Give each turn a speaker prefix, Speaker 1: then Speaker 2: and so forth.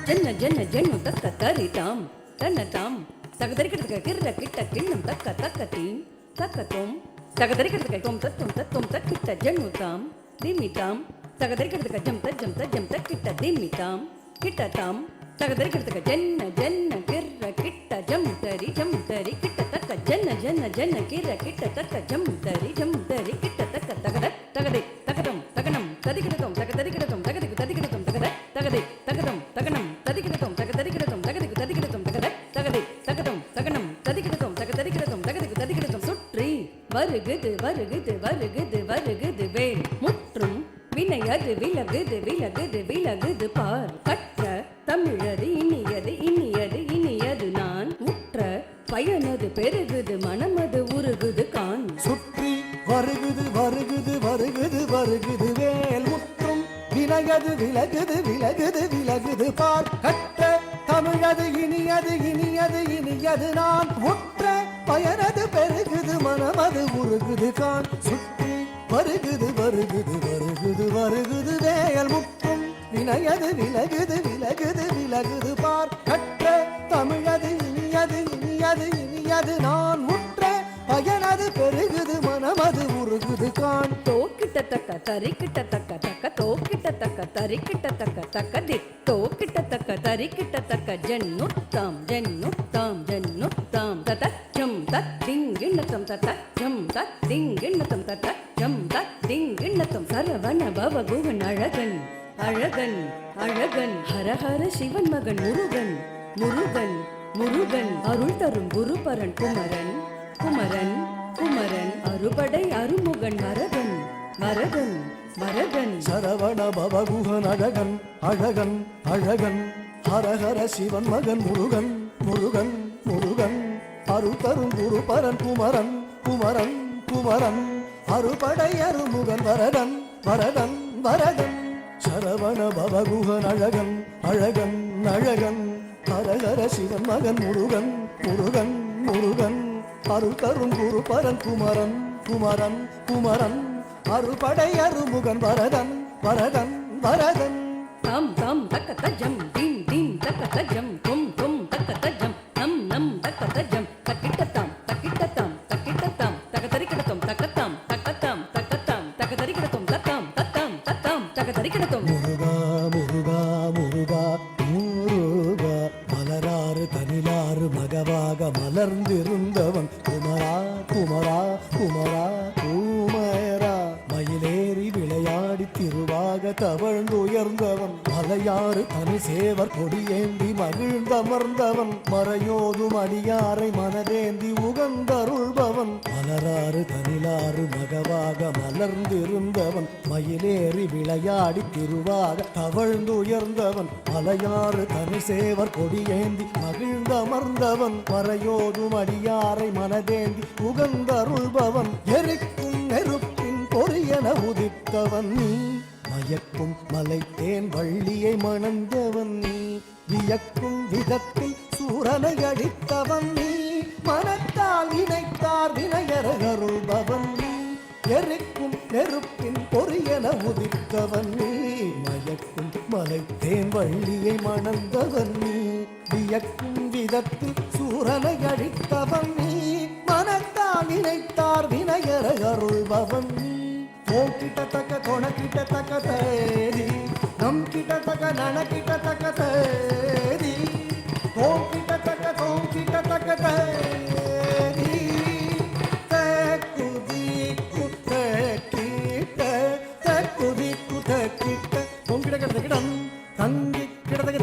Speaker 1: ஜன்ன ஜன்ன ஜன்னு தக்க தரிதாம் தன்னதாம் தகதரிக்கிறதுக்கு கிர்ர கிட்ட கிண்ணம் தக்க தக்கத்தீம் தக்கத்தோம் தகதரிக்கிறதுக்கு தொம் தத்தும் தத்தும் தக்கிட்ட ஜன்னுதாம் திமிதாம் தகதரிக்கிறதுக்கு ஜம் தஜம் தஜம் தக்கிட்ட திமிதாம் கிட்டதாம் தகதரிக்கிறதுக்கு ஜன்ன ஜன்ன கிர்ர கிட்ட ஜம் தரி கிட்ட தக்க ஜன்ன ஜன்ன ஜன்ன கிர்ர கிட்ட தக்க ஜம் தரி கிட்ட தக்க தகத தகதை தகதம் தகனம் ததிகிடதம் தகதரிக்கிறதும் தகதிக்கு ததிகிடதும் தகத தகதை தகதம் தகனம் ததிகிடதும் தகதரிக்கிறதும் தகதிக்கு ததிகிடதும் தகத தகதை தகதம் தகனம் ததிகிடதும் தகதரிக்கிறதும் தகதிக்கு ததிகிடதும் சுற்றி வருகுது வருகுது வருகுது வருகுது வேல் முற்றும் வினையது விலகுது விலகுது விலகுது பார் கற்ற தமிழது இனியது இனியது இனியது நான் உற்ற பயனது பெருகுது மனமது உருகுது கான்
Speaker 2: சுற்றி வருகுது வருகுது வருகுது வருகுது வேல் முற்றும் வினையது விலகுது விலகுது விலகுது பார் கற்ற தமிழது இனியது இனியது இனியது நான் உற்ற பயனது பெருகுது மனமது உருகுது கான் சுற்றி வருகுது வருகுது வருகுது வருகுது வேல் முற்றும் வினையது விலகுது விலகுது விலகுது பார் கற்ற தமிழது இனியது இனியது இனியது நான் உற்ற பயனது பெருகுது மனமது உருகுது கான்
Speaker 1: தோக்கிட்ட தக்க தரிக்கிட்ட தக்க தக்க தோக்கிட்ட தக்க தரிக்கிட்ட தக்க தக்க தோக்கிட்ட தக்க தரிக்கிட்ட தக்க ஜன்னுத்தாம் ஜன்னுத்தாம் ஜன்னுத்தாம் தத்தம் தத்திங்கிண்ணத்தம் தத்தம் தத்திங்கிண்ணத்தம் தத்தம் தத்திங்கிண்ணத்தம் சரவண பவ குகன் அழகன் அழகன் அழகன் ஹரஹர சிவன் மகன் முருகன் முருகன் முருகன் அருள் தரும் குருபரன் குமரன் குமரன் குமரன் அறுபடை அருமுகன் வரதன் வரதன் வரதன்
Speaker 2: சரவண பவகுகன் அழகன் அழகன் அழகன் ஹரஹர சிவன் மகன் முருகன் முருகன் முருகன் அருள் தரும் குருபரன் குமரன் குமரன் குமரன் அறுபடை அருமுகன் வரதன் வரதன் வரதன் சரவண பவகுகன் அழகன் அழகன் அழகன் ஹரஹர சிவன் மகன் முருகன் முருகன் முருகன் அருள் தரும் குருபரன் குமரன் குமரன் குமரன் அறுபடை அருமுகன் வரதன் வரதன் வரதன்
Speaker 1: தாம் தாம் தக்க தஜம் தீம் தீம் தக்க தஜம் தும் தும் தக்க தஜம் நம் நம் தக்க தஜம் தக்கிட்டத்தாம் தக்கிட்டத்தாம் தக்கிட்டத்தாம் தகதரிக்கிடத்தும் தக்கத்தாம் தக்கத்தாம் தக்கத்தாம் தகதரிக்கிடத்தும் தத்தாம் தத்தாம் தத்தாம் தகதரிக்கிடத்தும்
Speaker 2: முருகா முருகா முருகா முருகா மலராறு தனிலாறு மகவாக மலர்ந்திருந்தவன் குமரா குமரா குமரா குமரா மயிலேறி விளையாடி திருவாக தவழ்ந்துயர்ந்தவன் மலையாறு தனி சேவர் கொடியேந்தி மகிழ்ந்தமர்ந்தவன் மறையோதும் அடியாரை மனதேந்தி உகந்தருள்பவன் மலராறு தனிலாறு மகவாக மலர்ந்திருந்தவன் மயிலேறி விளையாடி திருவாக தவழ்ந்துயர்ந்தவன் மலையாறு தனி சேவர் கொடியேந்தி மகிழ்ந்தமர்ந்தவன் மறையோதும் அடியாரை மனதேந்தி உகந்தருள்பவன் எரிக்கும் நெருப்பின் பொரியன உதித்தவன் நீ மயக்கும் மலை தேன் வள்ளியை மணந்தவன் நீ வியக்கும் விதத்தில் சூரனை அடித்தவன் நீ மனத்தால் இணைத்தார் வினையருள்பவன் நீ எரிக்கும் நெருப்பின் பொரியன உதித்தவன் நீ மயக்கும் மலை தேன் வள்ளியை மணந்தவன் நீ வியக்கும் விதத்தில் சூரனை அடித்தவன் நீ மனத்தால் இணைத்தார் வினையருள்பவன் நீ ஓம் கிட்ட தக்க தொண கிட்ட தக்க தேதி நம் கிட்ட தக்க நன கிட்ட தக்க தேதி ஓம் கிட்ட தக்க தேதி தக்குதி குத்த கிட்ட தக்குதி குத்த கிட்ட ஓம் கிட்ட கிட்ட தங்கி கிட்ட தக்க